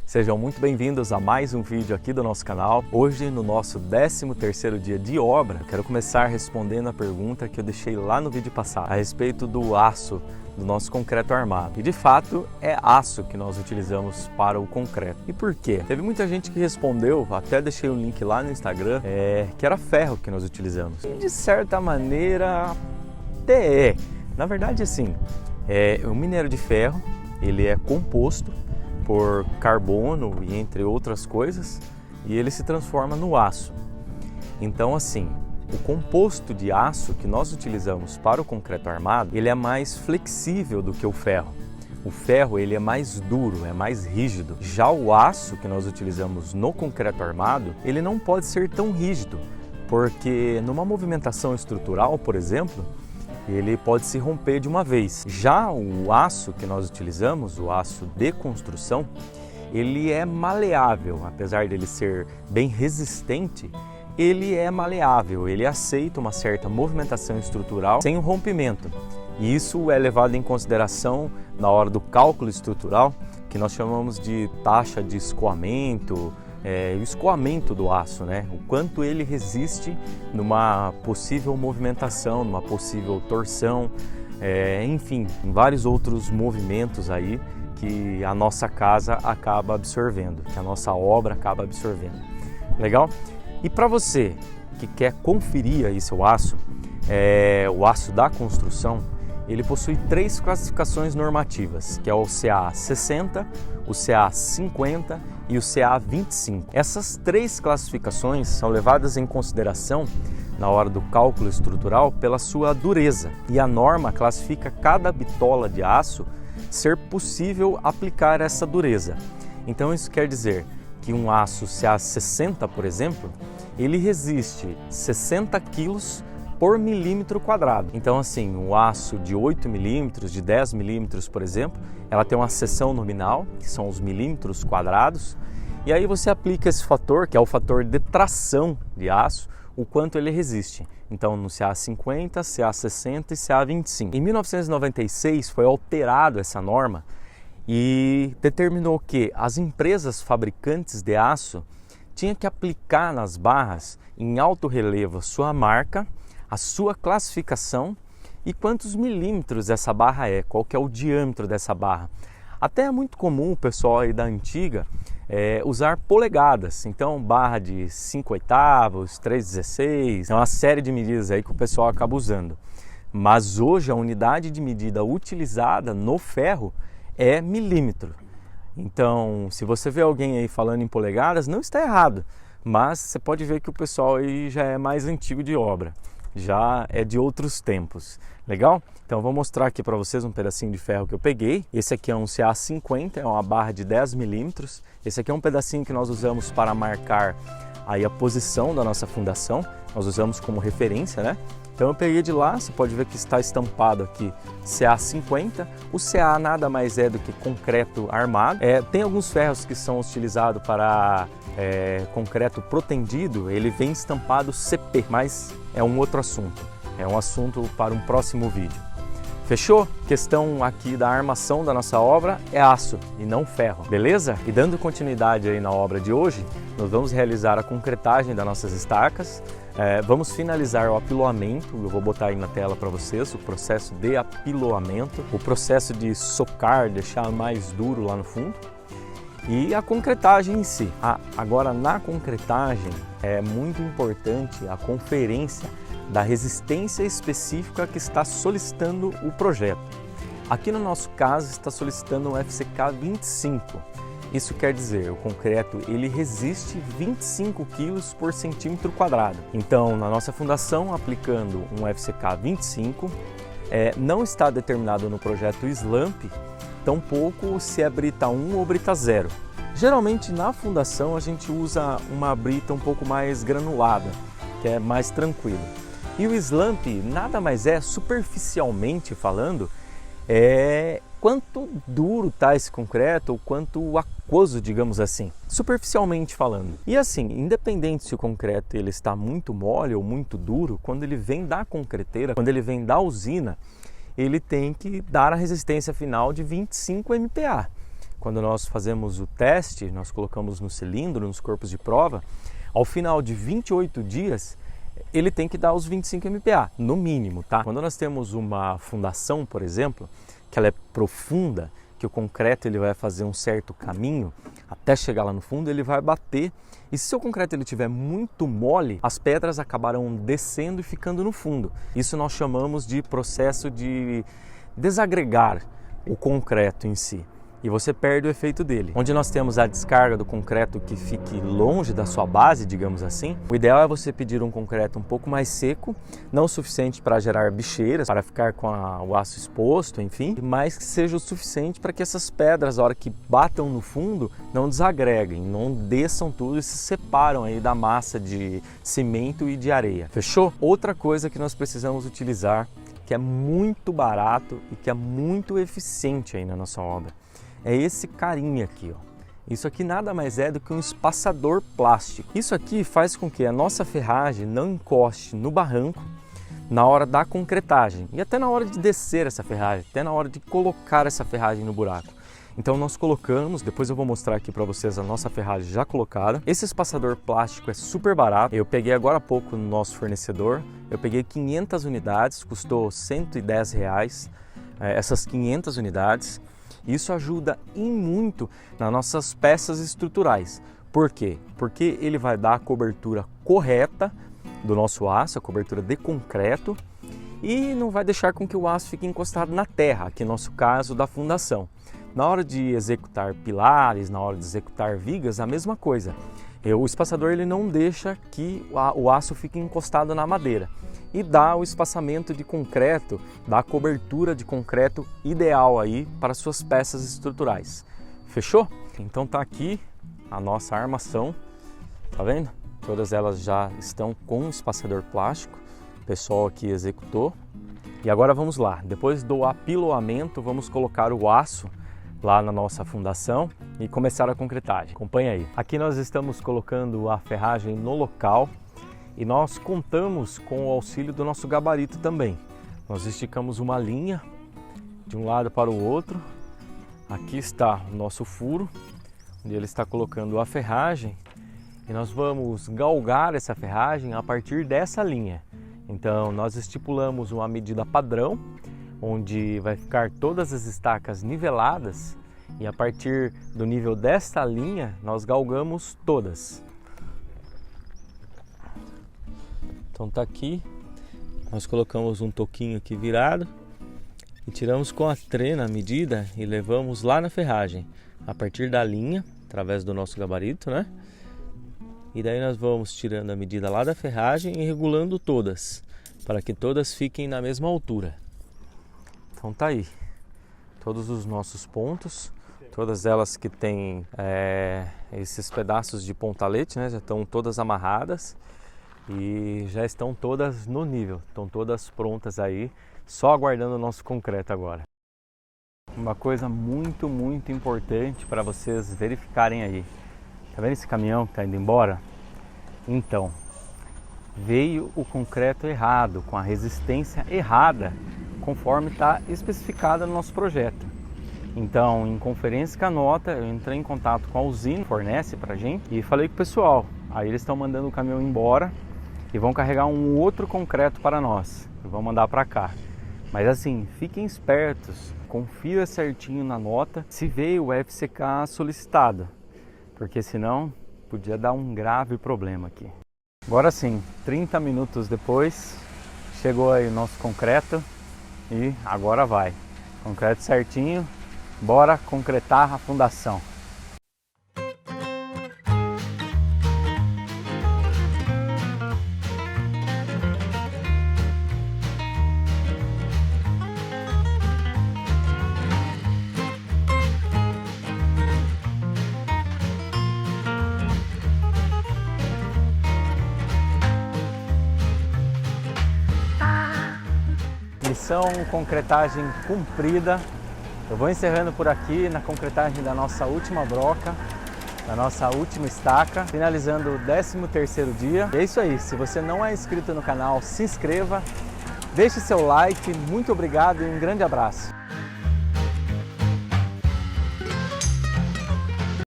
Sejam muito bem-vindos a mais um vídeo aqui do nosso canal. Hoje, no nosso 13º dia de obra, quero começar respondendo a pergunta que eu deixei lá no vídeo passado, a respeito do aço do nosso concreto armado. E de fato, é aço que nós utilizamos para o concreto. E por quê? Teve muita gente que respondeu, até deixei o link lá no Instagram, que era ferro que nós utilizamos. E de certa maneira, até é. Na verdade, assim, o minério de ferro, ele é composto por carbono e entre outras coisas, e ele se transforma no aço. Então, assim, o composto de aço que nós utilizamos para o concreto armado, ele é mais flexível do que o ferro. O ferro, ele é mais duro, é mais rígido. Já o aço que nós utilizamos no concreto armado, ele não pode ser tão rígido, porque numa movimentação estrutural, por exemplo, ele pode se romper de uma vez. Já o aço que nós utilizamos, o aço de construção, ele é maleável, apesar dele ser bem resistente, ele é maleável, ele aceita uma certa movimentação estrutural sem um rompimento. E isso é levado em consideração na hora do cálculo estrutural, que nós chamamos de taxa de escoamento, o escoamento do aço, né? O quanto ele resiste numa possível movimentação, numa possível torção, enfim, em vários outros movimentos aí que a nossa casa acaba absorvendo, que a nossa obra acaba absorvendo. Legal? E para você que quer conferir aí seu aço, o aço da construção, ele possui 3 classificações normativas, que é o CA 60, o CA 50 e o CA 25. Essas 3 classificações são levadas em consideração na hora do cálculo estrutural pela sua dureza. E a norma classifica cada bitola de aço ser possível aplicar essa dureza. Então isso quer dizer que um aço CA 60, por exemplo, ele resiste 60 quilos por milímetro quadrado. Então assim, o aço de 8 milímetros, de 10 milímetros, por exemplo, ela tem uma seção nominal, que são os milímetros quadrados, e aí você aplica esse fator, que é o fator de tração de aço, o quanto ele resiste. Então no CA 50, CA 60 e CA 25. Em 1996 foi alterado essa norma e determinou que as empresas fabricantes de aço tinham que aplicar nas barras em alto relevo a sua marca, a sua classificação e quantos milímetros essa barra é, qual que é o diâmetro dessa barra. Até é muito comum o pessoal aí da antiga usar polegadas, então barra de 5/8, 3/16, é uma série de medidas aí que o pessoal acaba usando. Mas hoje a unidade de medida utilizada no ferro é milímetro. Então, se você vê alguém aí falando em polegadas, não está errado, mas você pode ver que o pessoal aí já é mais antigo de obra, já é de outros tempos. Legal? Então, eu vou mostrar aqui para vocês um pedacinho de ferro que eu peguei. Esse aqui é um CA 50, é uma barra de 10 milímetros. Esse aqui é um pedacinho que nós usamos para marcar aí a posição da nossa fundação. Nós usamos como referência, né? Então eu peguei de lá, você pode ver que está estampado aqui CA 50. O CA nada mais é do que concreto armado. Tem alguns ferros que são utilizados para concreto protendido, ele vem estampado CP, mas é um outro assunto. É um assunto para um próximo vídeo. Fechou? Questão aqui da armação da nossa obra é aço e não ferro, beleza? E dando continuidade aí na obra de hoje, nós vamos realizar a concretagem das nossas estacas, vamos finalizar o apiloamento, eu vou botar aí na tela para vocês o processo de apiloamento, o processo de socar, deixar mais duro lá no fundo e a concretagem em si. Agora na concretagem é muito importante a conferência da resistência específica que está solicitando o projeto. Aqui no nosso caso está solicitando um FCK 25. Isso quer dizer, o concreto ele resiste 25 kg por centímetro quadrado. Então, na nossa fundação, aplicando um FCK 25, não está determinado no projeto SLAMP, tampouco se é brita 1 ou brita 0. Geralmente na fundação a gente usa uma brita um pouco mais granulada, que é mais tranquilo. E o SLAMP nada mais é, superficialmente falando, quanto duro está esse concreto ou quanto aquoso, digamos assim, superficialmente falando. E assim, independente se o concreto ele está muito mole ou muito duro, quando ele vem da concreteira, quando ele vem da usina, ele tem que dar a resistência final de 25 MPa. quando nós fazemos o teste, nós colocamos no cilindro, nos corpos de prova, ao final de 28 dias, ele tem que dar os 25 MPa, no mínimo, tá? Quando nós temos uma fundação, por exemplo, que ela é profunda, que o concreto ele vai fazer um certo caminho, até chegar lá no fundo, ele vai bater. E se o concreto ele estiver muito mole, as pedras acabarão descendo e ficando no fundo. Isso nós chamamos de processo de desagregar o concreto em si. E você perde o efeito dele. Onde nós temos a descarga do concreto que fique longe da sua base, digamos assim, o ideal é você pedir um concreto um pouco mais seco, não o suficiente para gerar bicheiras, para ficar com o aço exposto, enfim, mas que seja o suficiente para que essas pedras, na hora que batam no fundo, não desagreguem, não desçam tudo e se separam aí da massa de cimento e de areia. Fechou? Outra coisa que nós precisamos utilizar, que é muito barato e que é muito eficiente aí na nossa obra, é esse carinha aqui, ó. Isso aqui nada mais é do que um espaçador plástico. Isso aqui faz com que a nossa ferragem não encoste no barranco na hora da concretagem e até na hora de descer essa ferragem, até na hora de colocar essa ferragem no buraco. Então nós colocamos, depois eu vou mostrar aqui para vocês a nossa ferragem já colocada. Esse espaçador plástico é super barato, eu peguei agora há pouco no nosso fornecedor, eu peguei 500 unidades, custou R$110, essas 500 unidades. Isso ajuda em muito nas nossas peças estruturais. Por quê? Porque ele vai dar a cobertura correta do nosso aço, a cobertura de concreto, e não vai deixar com que o aço fique encostado na terra, aqui no nosso caso da fundação. Na hora de executar pilares, na hora de executar vigas, a mesma coisa. O espaçador ele não deixa que o aço fique encostado na madeira e dá o espaçamento de concreto, dá a cobertura de concreto ideal aí para suas peças estruturais. Fechou? Então tá aqui a nossa armação, tá vendo? Todas elas já estão com espaçador plástico, o pessoal aqui executou. E agora vamos lá, depois do apiloamento vamos colocar o aço lá na nossa fundação e começar a concretagem. Acompanha aí. Aqui nós estamos colocando a ferragem no local e nós contamos com o auxílio do nosso gabarito também. Nós esticamos uma linha de um lado para o outro. Aqui está o nosso furo, onde ele está colocando a ferragem e nós vamos galgar essa ferragem a partir dessa linha. Então nós estipulamos uma medida padrão, onde vai ficar todas as estacas niveladas e a partir do nível desta linha nós galgamos todas. Então tá aqui, nós colocamos um toquinho aqui virado e tiramos com a trena a medida e levamos lá na ferragem, a partir da linha, através do nosso gabarito, né? E daí nós vamos tirando a medida lá da ferragem e regulando todas, para que todas fiquem na mesma altura. Então tá aí, todos os nossos pontos, todas elas que têm esses pedaços de pontalete, né, já estão todas amarradas e já estão todas no nível, estão todas prontas aí, só aguardando o nosso concreto agora. Uma coisa muito importante para vocês verificarem aí, tá vendo esse caminhão que está indo embora? Então, veio o concreto errado, com a resistência errada, conforme está especificada no nosso projeto. Então, em conferência com a nota, eu entrei em contato com a usina que fornece para a gente e falei com o pessoal. Aí eles estão mandando o caminhão embora e vão carregar um outro concreto para nós e vão mandar para cá. Mas assim, fiquem espertos, confira certinho na nota se veio o FCK solicitado, porque senão podia dar um grave problema aqui. Agora sim, 30 minutos depois, chegou aí o nosso concreto. E agora vai, concreto certinho, bora concretar a fundação. Missão concretagem cumprida. Eu vou encerrando por aqui na concretagem da nossa última broca, da nossa última estaca, finalizando o 13º dia. E é isso aí, se você não é inscrito no canal, se inscreva, deixe seu like, muito obrigado e um grande abraço.